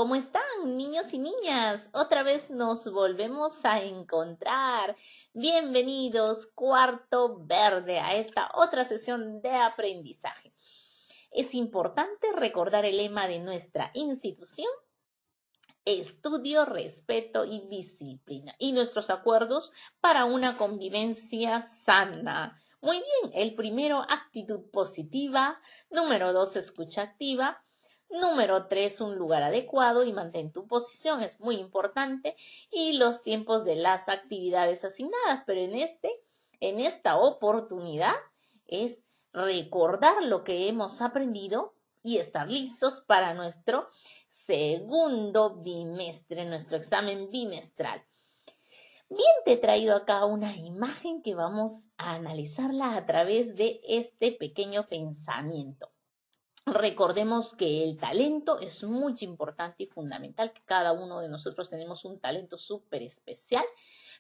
¿Cómo están, niños y niñas? Otra vez nos volvemos a encontrar. Bienvenidos, Cuarto Verde, a esta otra sesión de aprendizaje. Es importante recordar el lema de nuestra institución: estudio, respeto y disciplina, y nuestros acuerdos para una convivencia sana. Muy bien, el primero, actitud positiva. Número 2, escucha activa. Número 3, un lugar adecuado y mantén tu posición, es muy importante. Y los tiempos de las actividades asignadas, pero en esta oportunidad es recordar lo que hemos aprendido y estar listos para nuestro segundo bimestre, nuestro examen bimestral. Bien, te he traído acá una imagen que vamos a analizarla a través de este pequeño pensamiento. Recordemos que el talento es muy importante y fundamental, que cada uno de nosotros tenemos un talento súper especial,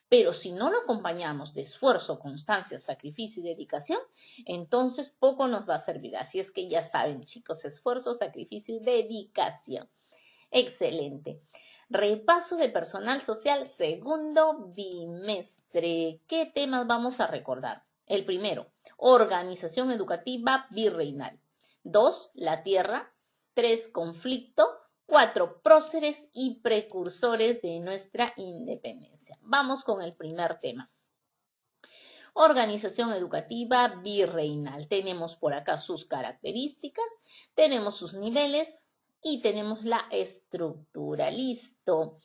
pero si no lo acompañamos de esfuerzo, constancia, sacrificio y dedicación, entonces poco nos va a servir. Así es que ya saben, chicos, esfuerzo, sacrificio y dedicación. Excelente. Repaso de personal social, segundo bimestre. ¿Qué temas vamos a recordar? El primero, organización educativa virreinal. 2, la tierra. 3, conflicto. 4, próceres y precursores de nuestra independencia. Vamos con el primer tema. Organización educativa virreinal. Tenemos por acá sus características, tenemos sus niveles y tenemos la estructura. Listo.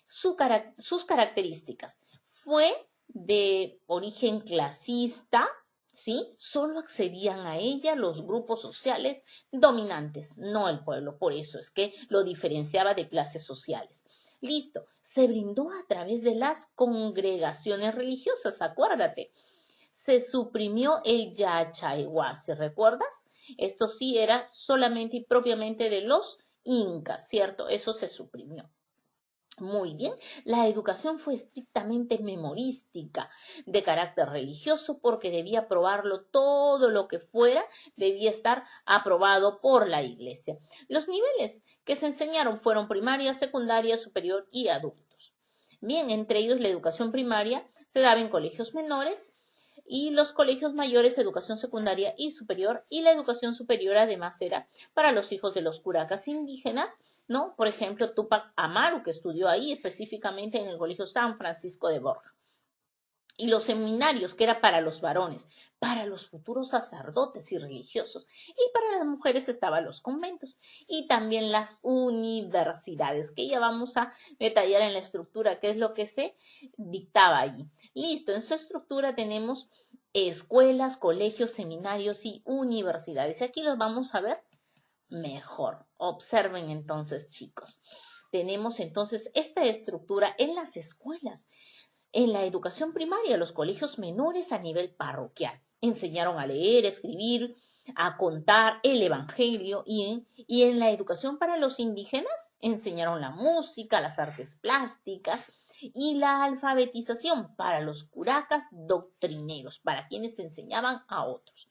Sus características. Fue de origen clasista, ¿sí? Solo accedían a ella los grupos sociales dominantes, no el pueblo. Por eso es que lo diferenciaba de clases sociales. Listo. Se brindó a través de las congregaciones religiosas, acuérdate. Se suprimió el Yachaywasi, ¿recuerdas? Esto sí era solamente y propiamente de los incas, ¿cierto? Eso se suprimió. Muy bien, la educación fue estrictamente memorística, de carácter religioso, porque debía aprobarlo todo lo que fuera, debía estar aprobado por la iglesia. Los niveles que se enseñaron fueron primaria, secundaria, superior y adultos. Bien, entre ellos la educación primaria se daba en colegios menores y los colegios mayores, educación secundaria y superior, y la educación superior además era para los hijos de los curacas indígenas, ¿no? Por ejemplo, Túpac Amaru, que estudió ahí específicamente en el Colegio San Francisco de Borja. Y los seminarios, que era para los varones, para los futuros sacerdotes y religiosos, y para las mujeres estaban los conventos, y también las universidades, que ya vamos a detallar en la estructura qué es lo que se dictaba allí. Listo, en su estructura tenemos escuelas, colegios, seminarios y universidades, y aquí los vamos a ver mejor. Observen entonces, chicos. Tenemos entonces esta estructura en las escuelas. En la educación primaria, los colegios menores a nivel parroquial enseñaron a leer, a escribir, a contar el evangelio, y en la educación para los indígenas enseñaron la música, las artes plásticas y la alfabetización para los curacas doctrineros, para quienes enseñaban a otros.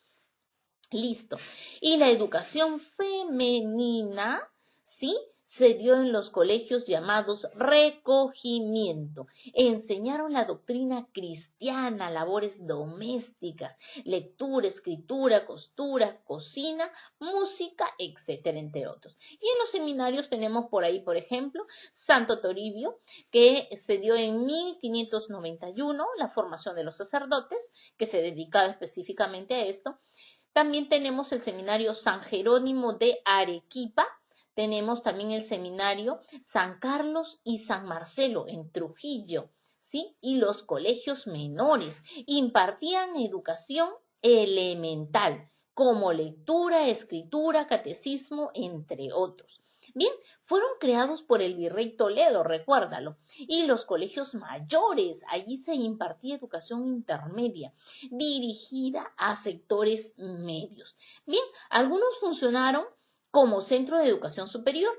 Listo. Y la educación femenina, ¿sí? Se dio en los colegios llamados recogimiento. Enseñaron la doctrina cristiana, labores domésticas, lectura, escritura, costura, cocina, música, etcétera, entre otros. Y en los seminarios tenemos por ahí, por ejemplo, Santo Toribio, que se dio en 1591, la formación de los sacerdotes, que se dedicaba específicamente a esto. También tenemos el seminario San Jerónimo de Arequipa, tenemos también el seminario San Carlos y San Marcelo en Trujillo, ¿sí? Y los colegios menores impartían educación elemental, como lectura, escritura, catecismo, entre otros. Bien, fueron creados por el virrey Toledo, recuérdalo, y los colegios mayores, allí se impartía educación intermedia, dirigida a sectores medios. Bien, algunos funcionaron como centro de educación superior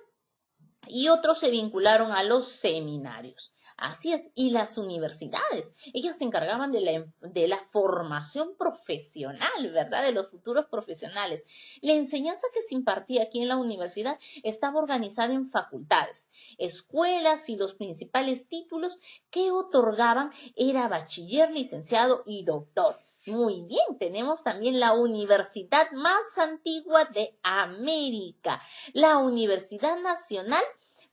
y otros se vincularon a los seminarios. Así es, y las universidades, ellas se encargaban de la formación profesional, ¿verdad? De los futuros profesionales. La enseñanza que se impartía aquí en la universidad estaba organizada en facultades, escuelas, y los principales títulos que otorgaban era bachiller, licenciado y doctor. Muy bien, tenemos también la universidad más antigua de América, la Universidad Nacional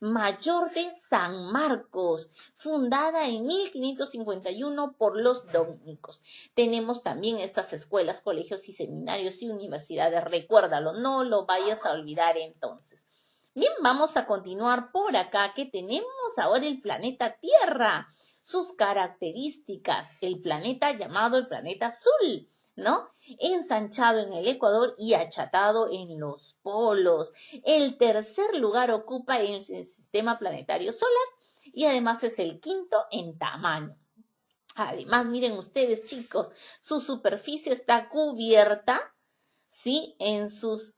Mayor de San Marcos, fundada en 1551 por los dominicos. Tenemos también estas escuelas, colegios y seminarios y universidades. Recuérdalo, no lo vayas a olvidar entonces. Bien, vamos a continuar por acá, que tenemos ahora el planeta Tierra, sus características, el planeta llamado el planeta azul, ¿no? Ensanchado en el Ecuador y achatado en los polos. El tercer lugar ocupa en el sistema planetario solar y además es el quinto en tamaño. Además, miren ustedes, chicos, su superficie está cubierta, ¿sí? En sus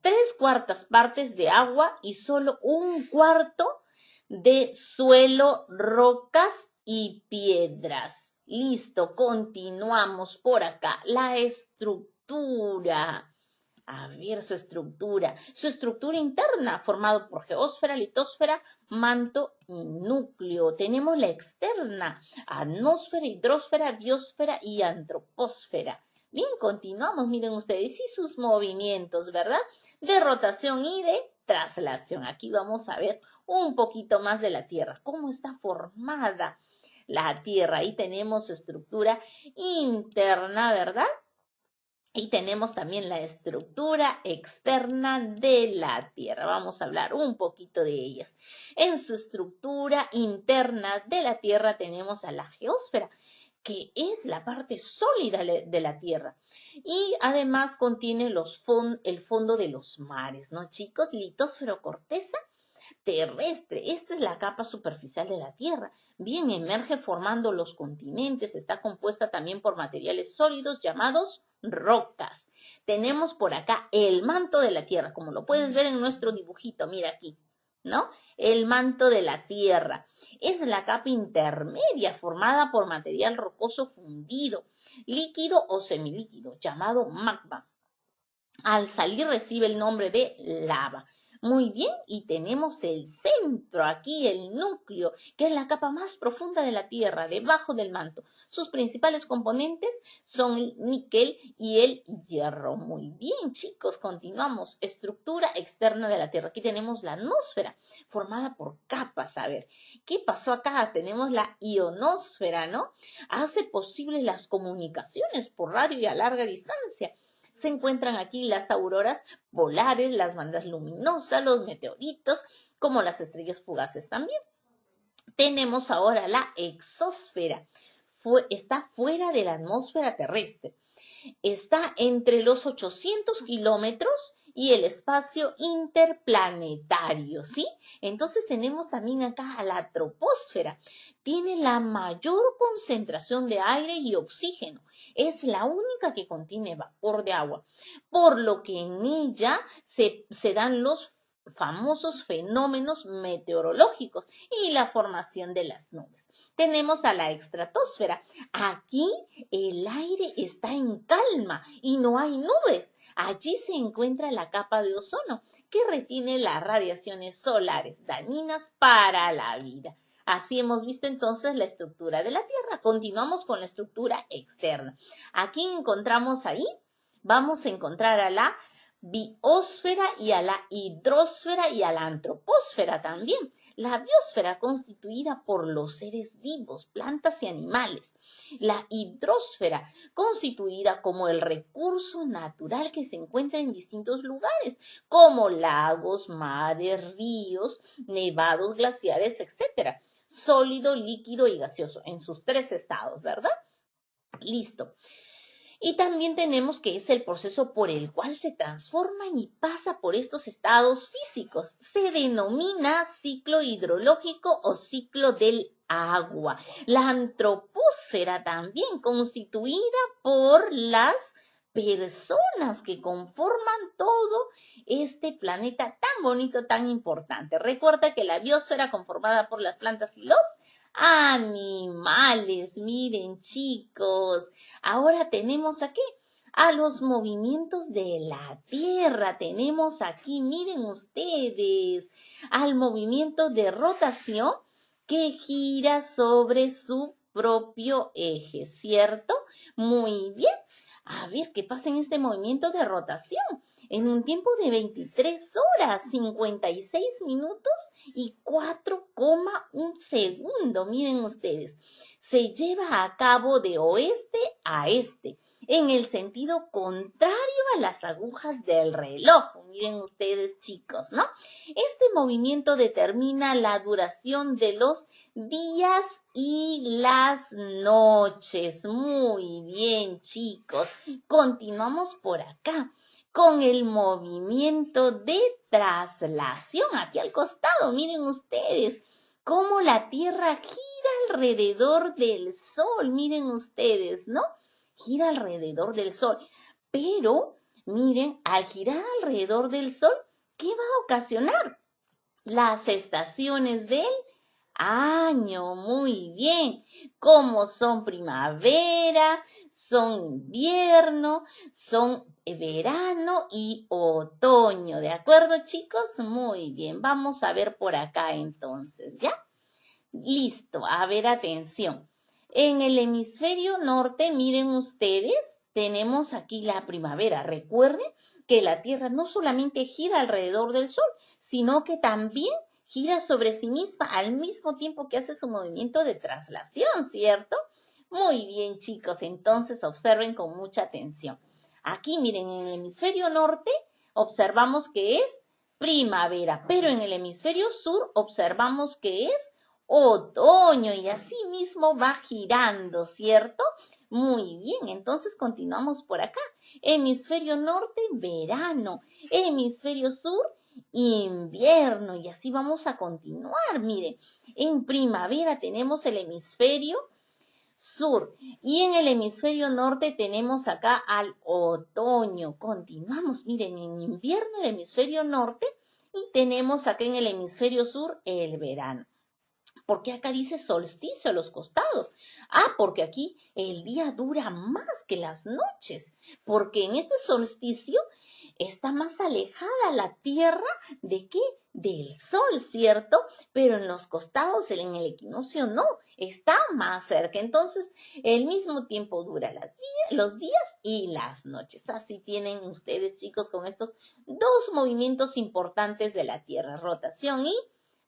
3/4 partes de agua y solo 1/4 de suelo, rocas y piedras. Listo, continuamos por acá. La estructura. A ver su estructura. Su estructura interna, formado por geósfera, litosfera, manto y núcleo. Tenemos la externa, atmósfera, hidrosfera, biosfera y antroposfera. Bien, continuamos, miren ustedes, y sus movimientos, ¿verdad? De rotación y de traslación. Aquí vamos a ver un poquito más de la Tierra, cómo está formada la Tierra. Ahí tenemos su estructura interna, ¿verdad? Y tenemos también la estructura externa de la Tierra. Vamos a hablar un poquito de ellas. En su estructura interna de la Tierra tenemos a la geósfera, que es la parte sólida de la Tierra. Y además contiene el fondo de los mares, ¿no, chicos? Litosfera, corteza terrestre. Esta es la capa superficial de la Tierra. Bien, emerge formando los continentes. Está compuesta también por materiales sólidos llamados rocas. Tenemos por acá el manto de la Tierra, como lo puedes ver en nuestro dibujito. Mira aquí, ¿no? El manto de la Tierra. Es la capa intermedia formada por material rocoso fundido, líquido o semilíquido, llamado magma. Al salir recibe el nombre de lava. Muy bien, y tenemos el centro, aquí el núcleo, que es la capa más profunda de la Tierra, debajo del manto. Sus principales componentes son el níquel y el hierro. Muy bien, chicos, continuamos. Estructura externa de la Tierra. Aquí tenemos la atmósfera, formada por capas. A ver, ¿qué pasó acá? Tenemos la ionosfera, ¿no? Hace posible las comunicaciones por radio y a larga distancia. Se encuentran aquí las auroras polares, las bandas luminosas, los meteoritos, como las estrellas fugaces también. Tenemos ahora la exósfera. Está fuera de la atmósfera terrestre. Está entre los 800 kilómetros y el espacio interplanetario, ¿sí? Entonces tenemos también acá a la troposfera. Tiene la mayor concentración de aire y oxígeno. Es la única que contiene vapor de agua, por lo que en ella se dan los famosos fenómenos meteorológicos y la formación de las nubes. Tenemos a la estratosfera. Aquí el aire está en calma y no hay nubes. Allí se encuentra la capa de ozono que retiene las radiaciones solares dañinas para la vida. Así hemos visto entonces la estructura de la Tierra. Continuamos con la estructura externa. Aquí encontramos vamos a encontrar a la biosfera y a la hidrosfera y a la antroposfera también. La biosfera constituida por los seres vivos, plantas y animales. La hidrosfera constituida como el recurso natural que se encuentra en distintos lugares, como lagos, mares, ríos, nevados, glaciares, etc. Sólido, líquido y gaseoso, en sus 3 estados, ¿verdad? Listo. Y también tenemos que es el proceso por el cual se transforma y pasa por estos estados físicos. Se denomina ciclo hidrológico o ciclo del agua. La antroposfera también constituida por las personas que conforman todo este planeta tan bonito, tan importante. Recuerda que la biosfera conformada por las plantas y los animales. Miren, chicos, ahora tenemos aquí a los movimientos de la Tierra. Tenemos aquí, miren ustedes, al movimiento de rotación que gira sobre su propio eje, ¿cierto? Muy bien. A ver, ¿qué pasa en este movimiento de rotación? En un tiempo de 23 horas, 56 minutos y 4,1 segundo. Miren ustedes, se lleva a cabo de oeste a este, en el sentido contrario a las agujas del reloj. Miren ustedes, chicos, ¿no? Este movimiento determina la duración de los días y las noches. Muy bien, chicos. Continuamos por acá con el movimiento de traslación. Aquí al costado, miren ustedes cómo la Tierra gira alrededor del Sol. Miren ustedes, ¿no? Gira alrededor del Sol. Pero, miren, al girar alrededor del Sol, ¿qué va a ocasionar? Las estaciones del año. Muy bien. Como son primavera, son invierno, son verano y otoño. ¿De acuerdo, chicos? Muy bien. Vamos a ver por acá entonces, ¿ya? Listo. A ver, atención. En el hemisferio norte, miren ustedes, tenemos aquí la primavera. Recuerden que la Tierra no solamente gira alrededor del Sol, sino que también gira sobre sí misma al mismo tiempo que hace su movimiento de traslación, ¿cierto? Muy bien, chicos, entonces observen con mucha atención. Aquí, miren, en el hemisferio norte observamos que es primavera, pero en el hemisferio sur observamos que es otoño y así mismo va girando, ¿cierto? Muy bien, entonces continuamos por acá. Hemisferio norte, verano. Hemisferio sur, invierno. Y así vamos a continuar. Miren, en primavera tenemos el hemisferio sur y en el hemisferio norte tenemos acá al otoño. Continuamos, miren, en invierno el hemisferio norte y tenemos acá en el hemisferio sur el verano. ¿Por qué acá dice solsticio a los costados? Ah, porque aquí el día dura más que las noches, porque en este solsticio está más alejada la Tierra ¿de qué? Del Sol, ¿cierto? Pero en los costados, en el equinoccio, no, está más cerca. Entonces, el mismo tiempo dura los días y las noches. Así tienen ustedes, chicos, con estos dos movimientos importantes de la Tierra, rotación y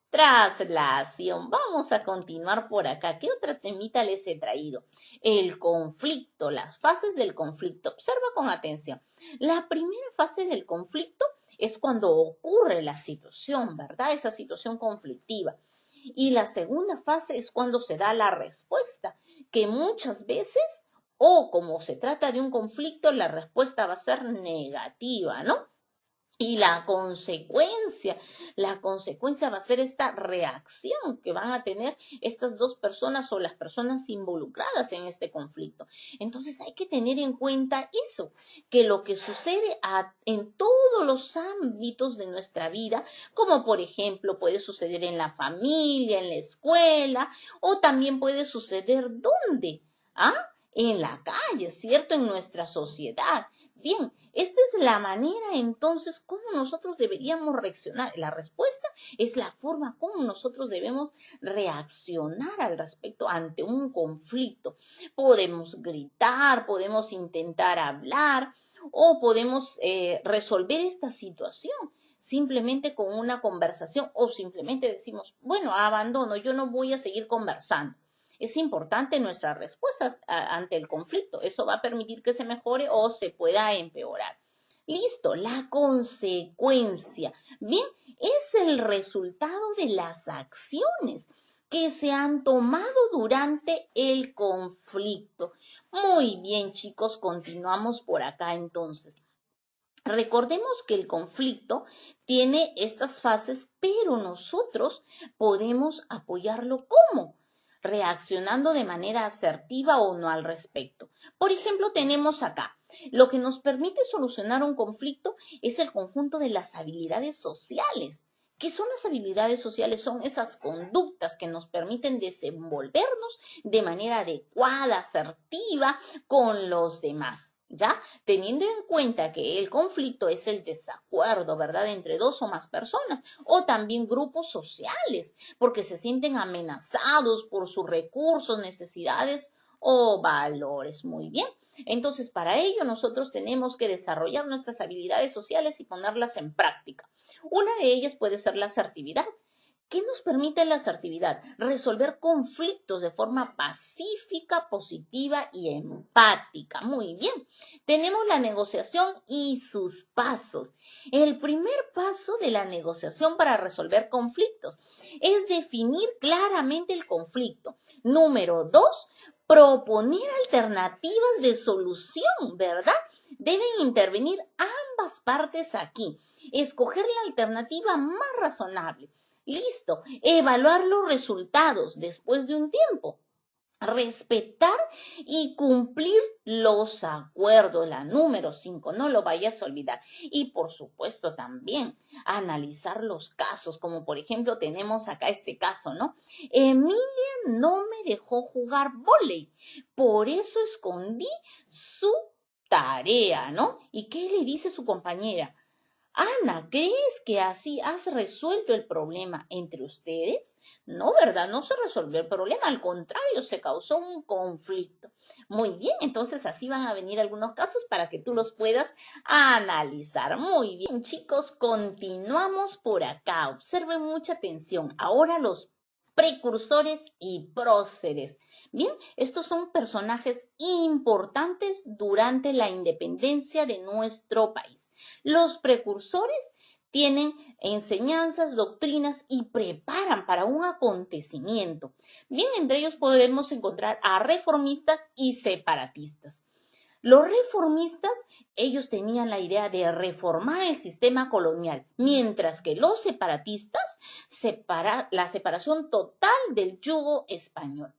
traslación. Vamos a continuar por acá. ¿Qué otra temita les he traído? El conflicto, las fases del conflicto. Observa con atención. La primera fase del conflicto es cuando ocurre la situación, ¿verdad? Esa situación conflictiva. Y la segunda fase es cuando se da la respuesta, que muchas veces, o como se trata de un conflicto, la respuesta va a ser negativa, ¿no? Y la consecuencia va a ser esta reacción que van a tener estas dos personas o las personas involucradas en este conflicto. Entonces hay que tener en cuenta eso, que lo que sucede en todos los ámbitos de nuestra vida, como por ejemplo puede suceder en la familia, en la escuela, o también puede suceder ¿dónde? ¿Ah? En la calle, ¿cierto? En nuestra sociedad. Bien, esta es la manera entonces como nosotros deberíamos reaccionar. La respuesta es la forma como nosotros debemos reaccionar al respecto ante un conflicto. Podemos gritar, podemos intentar hablar o podemos resolver esta situación simplemente con una conversación o simplemente decimos, bueno, abandono, yo no voy a seguir conversando. Es importante nuestra respuesta ante el conflicto. Eso va a permitir que se mejore o se pueda empeorar. Listo, la consecuencia. Bien, es el resultado de las acciones que se han tomado durante el conflicto. Muy bien, chicos, continuamos por acá entonces. Recordemos que el conflicto tiene estas fases, pero nosotros podemos apoyarlo ¿cómo? reaccionando de manera asertiva o no al respecto. Por ejemplo, tenemos acá, lo que nos permite solucionar un conflicto es el conjunto de las habilidades sociales. ¿Qué son las habilidades sociales? Son esas conductas que nos permiten desenvolvernos de manera adecuada, asertiva con los demás. ¿Ya? Teniendo en cuenta que el conflicto es el desacuerdo, ¿verdad?, entre dos o más personas o también grupos sociales, porque se sienten amenazados por sus recursos, necesidades o valores. Muy bien. Entonces, para ello nosotros tenemos que desarrollar nuestras habilidades sociales y ponerlas en práctica. Una de ellas puede ser la asertividad. ¿Qué nos permite la asertividad? Resolver conflictos de forma pacífica, positiva y empática. Muy bien. Tenemos la negociación y sus pasos. El primer paso de la negociación para resolver conflictos es definir claramente el conflicto. Número 2, proponer alternativas de solución, ¿verdad? Deben intervenir ambas partes aquí. Escoger la alternativa más razonable. Listo, evaluar los resultados después de un tiempo. Respetar y cumplir los acuerdos, la número 5, no lo vayas a olvidar. Y por supuesto también analizar los casos, como por ejemplo tenemos acá este caso, ¿no? Emilia no me dejó jugar vóley, por eso escondí su tarea, ¿no? ¿Y qué le dice su compañera? Ana, ¿crees que así has resuelto el problema entre ustedes? No, ¿verdad? No se resolvió el problema, al contrario, se causó un conflicto. Muy bien, entonces así van a venir algunos casos para que tú los puedas analizar. Muy bien, chicos, continuamos por acá. Observen mucha atención. Ahora los precursores y próceres. Bien, estos son personajes importantes durante la independencia de nuestro país. Los precursores tienen enseñanzas, doctrinas y preparan para un acontecimiento. Bien, entre ellos podemos encontrar a reformistas y separatistas. Los reformistas, ellos tenían la idea de reformar el sistema colonial, mientras que los separatistas, la separación total del yugo español.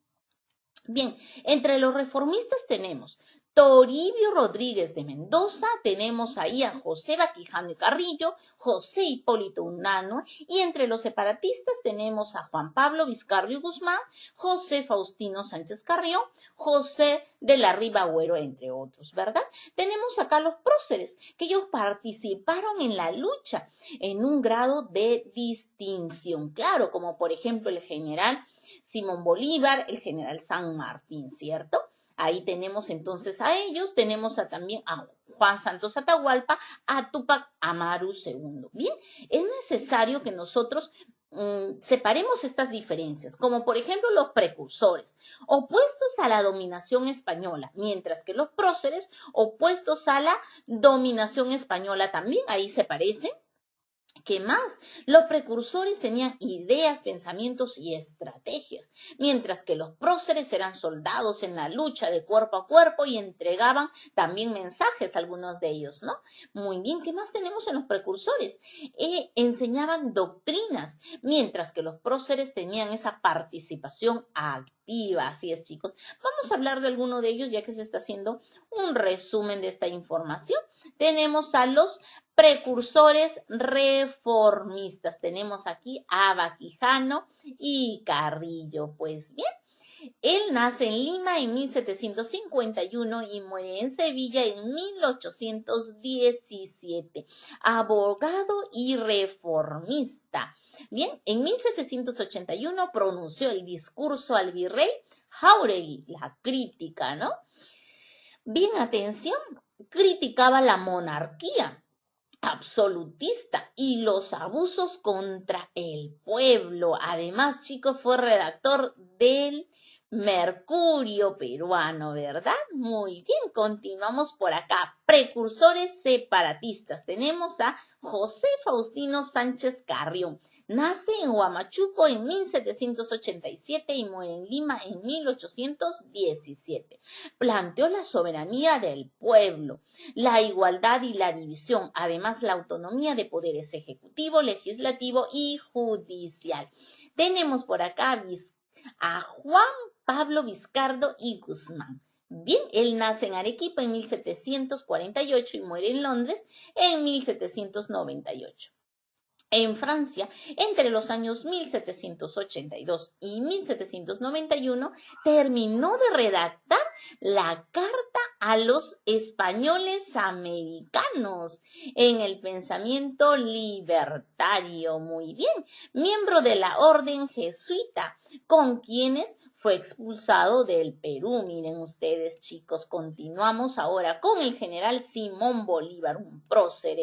Bien, entre los reformistas tenemos Toribio Rodríguez de Mendoza, tenemos ahí a José Vaquijano y Carrillo, José Hipólito Unanue, y entre los separatistas tenemos a Juan Pablo Vizcarrio Guzmán, José Faustino Sánchez Carrión, José de la Riva Agüero, entre otros, ¿verdad? Tenemos acá los próceres, que ellos participaron en la lucha en un grado de distinción, claro, como por ejemplo el general Simón Bolívar, el general San Martín, ¿cierto? Ahí tenemos entonces a ellos, tenemos también a Juan Santos Atahualpa, a Túpac Amaru II. Bien, es necesario que nosotros separemos estas diferencias, como por ejemplo los precursores, opuestos a la dominación española, mientras que los próceres, opuestos a la dominación española también, ahí se parecen. ¿Qué más? Los precursores tenían ideas, pensamientos y estrategias, mientras que los próceres eran soldados en la lucha de cuerpo a cuerpo y entregaban también mensajes, algunos de ellos, ¿no? Muy bien, ¿qué más tenemos en los precursores? Enseñaban doctrinas, mientras que los próceres tenían esa participación activa. Así es, chicos. Vamos a hablar de alguno de ellos, ya que se está haciendo un resumen de esta información. Tenemos a los precursores reformistas. Tenemos aquí a Vaquijano y Carrillo. Pues bien, él nace en Lima en 1751 y muere en Sevilla en 1817. Abogado y reformista. Bien, en 1781 pronunció el discurso al virrey Jáuregui, la crítica, ¿no? Bien, atención, criticaba la monarquía absolutista y los abusos contra el pueblo. Además, chicos, fue redactor del Mercurio peruano, ¿verdad? Muy bien, continuamos por acá. Precursores separatistas. Tenemos a José Faustino Sánchez Carrión. Nace en Huamachuco en 1787 y muere en Lima en 1817. Planteó la soberanía del pueblo, la igualdad y la división, además la autonomía de poderes ejecutivo, legislativo y judicial. Tenemos por acá a Juan Pablo Vizcardo y Guzmán. Bien, él nace en Arequipa en 1748 y muere en Londres en 1798. En Francia, entre los años 1782 y 1791, terminó de redactar la Carta a los Españoles Americanos en el pensamiento libertario. Muy bien, miembro de la Orden Jesuita, con quienes fue expulsado del Perú. Miren ustedes, chicos, continuamos ahora con el general Simón Bolívar, un prócer.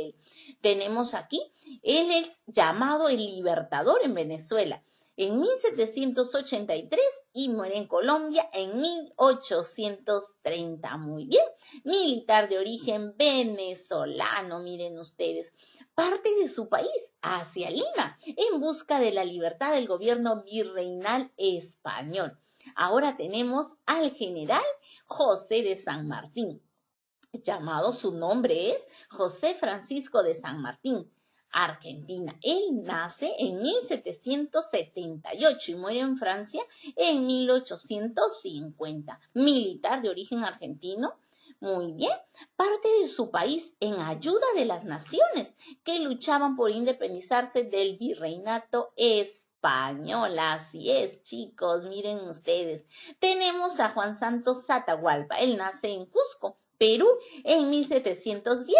Tenemos aquí, él es llamado el Libertador en Venezuela en 1783 y muere en Colombia en 1830. Muy bien, militar de origen venezolano, miren ustedes. Parte de su país hacia Lima en busca de la libertad del gobierno virreinal español. Ahora tenemos al general José de San Martín. Llamado, su nombre es José Francisco de San Martín, Argentina. Él nace en 1778 y muere en Francia en 1850. Militar de origen argentino. Muy bien, parte de su país en ayuda de las naciones que luchaban por independizarse del virreinato español. Así es, chicos, miren ustedes. Tenemos a Juan Santos Atahualpa. Él nace en Cusco, Perú, en 1710,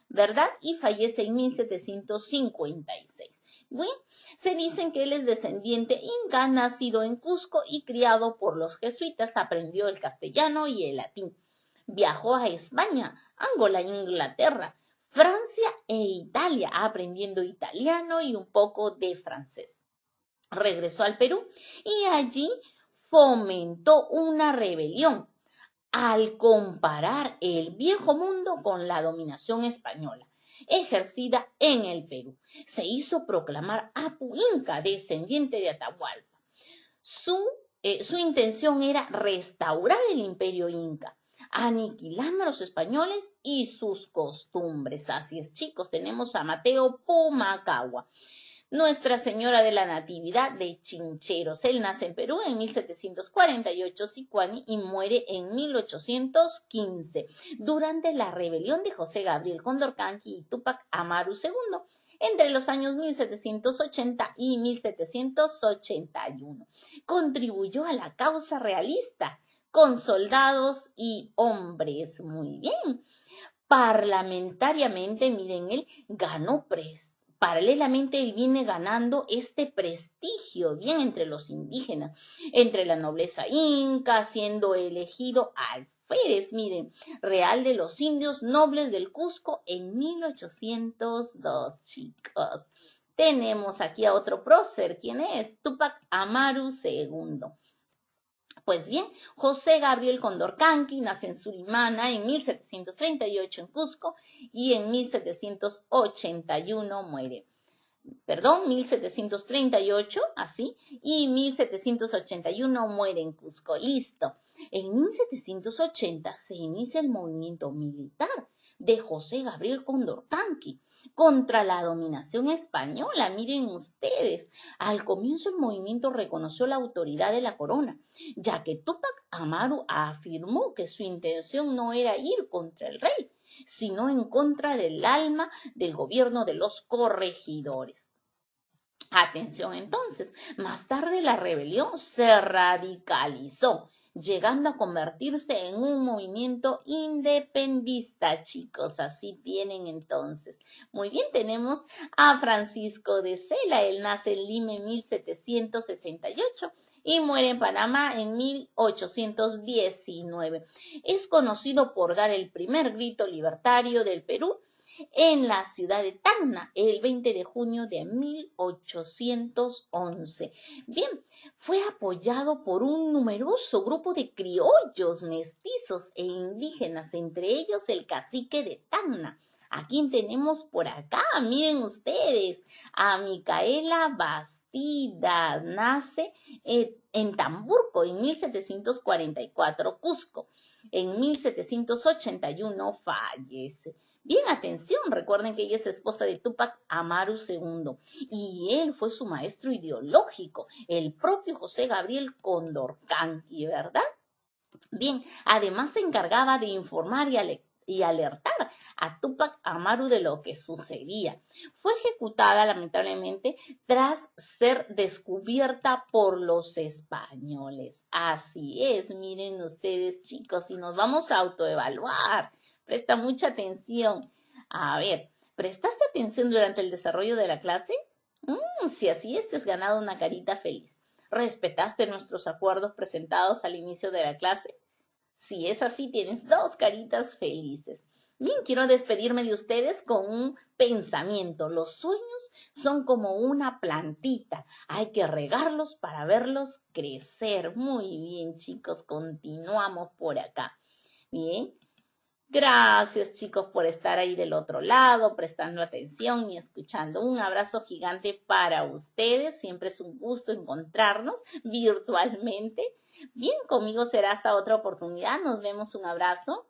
¿verdad? Y fallece en 1756. Bien, se dicen que él es descendiente inca, nacido en Cusco y criado por los jesuitas, aprendió el castellano y el latín. Viajó a España, Angola, Inglaterra, Francia e Italia, aprendiendo italiano y un poco de francés. Regresó al Perú y allí fomentó una rebelión al comparar el viejo mundo con la dominación española ejercida en el Perú. Se hizo proclamar Apu Inca, descendiente de Atahualpa. Su intención era restaurar el imperio inca, aniquilando a los españoles y sus costumbres. Así es, chicos, tenemos a Mateo Pumacahua. Nuestra Señora de la Natividad de Chincheros. Él nace en Perú en 1748, Sicuani, y muere en 1815, durante la rebelión de José Gabriel Condorcanqui y Túpac Amaru II, entre los años 1780 y 1781. Contribuyó a la causa realista con soldados y hombres. Muy bien. Parlamentariamente, miren, él ganó paralelamente él viene ganando este prestigio bien entre los indígenas, entre la nobleza inca, siendo elegido alférez, miren, real de los indios nobles del Cusco en 1802, chicos. Tenemos aquí a otro prócer, ¿quién es? Túpac Amaru II. Pues bien, José Gabriel Condorcanqui nace en Surimana en 1738 en Cusco y en 1781 muere. 1738, así, y 1781 muere en Cusco. Listo. En 1780 se inicia el movimiento militar de José Gabriel Condorcanqui contra la dominación española. Miren ustedes, al comienzo el movimiento reconoció la autoridad de la corona, ya que Túpac Amaru afirmó que su intención no era ir contra el rey, sino en contra del alma del gobierno de los corregidores. Atención entonces, más tarde la rebelión se radicalizó, llegando a convertirse en un movimiento independentista, chicos. Así tienen entonces. Muy bien, tenemos a Francisco de Sela. Él nace en Lima en 1768 y muere en Panamá en 1819. Es conocido por dar el primer grito libertario del Perú en la ciudad de Tacna el 20 de junio de 1811. Bien, fue apoyado por un numeroso grupo de criollos, mestizos e indígenas, entre ellos el cacique de Tacna. ¿A quién tenemos por acá? Miren ustedes, a Micaela Bastidas, nace en Tamburco en 1744, Cusco. En 1781 fallece. Bien, atención, recuerden que ella es esposa de Túpac Amaru II y él fue su maestro ideológico, el propio José Gabriel Condorcanqui, ¿verdad? Bien, además se encargaba de informar y alertar a Túpac Amaru de lo que sucedía. Fue ejecutada lamentablemente tras ser descubierta por los españoles. Así es, miren ustedes chicos, y nos vamos a autoevaluar. Presta mucha atención. A ver, ¿prestaste atención durante el desarrollo de la clase? Si así es, te has ganado una carita feliz. ¿Respetaste nuestros acuerdos presentados al inicio de la clase? Si es así, tienes dos caritas felices. Bien, quiero despedirme de ustedes con un pensamiento. Los sueños son como una plantita. Hay que regarlos para verlos crecer. Muy bien, chicos, continuamos por acá. Bien. Gracias, chicos, por estar ahí del otro lado, prestando atención y escuchando. Un abrazo gigante para ustedes. Siempre es un gusto encontrarnos virtualmente. Bien, conmigo será hasta otra oportunidad. Nos vemos. Un abrazo.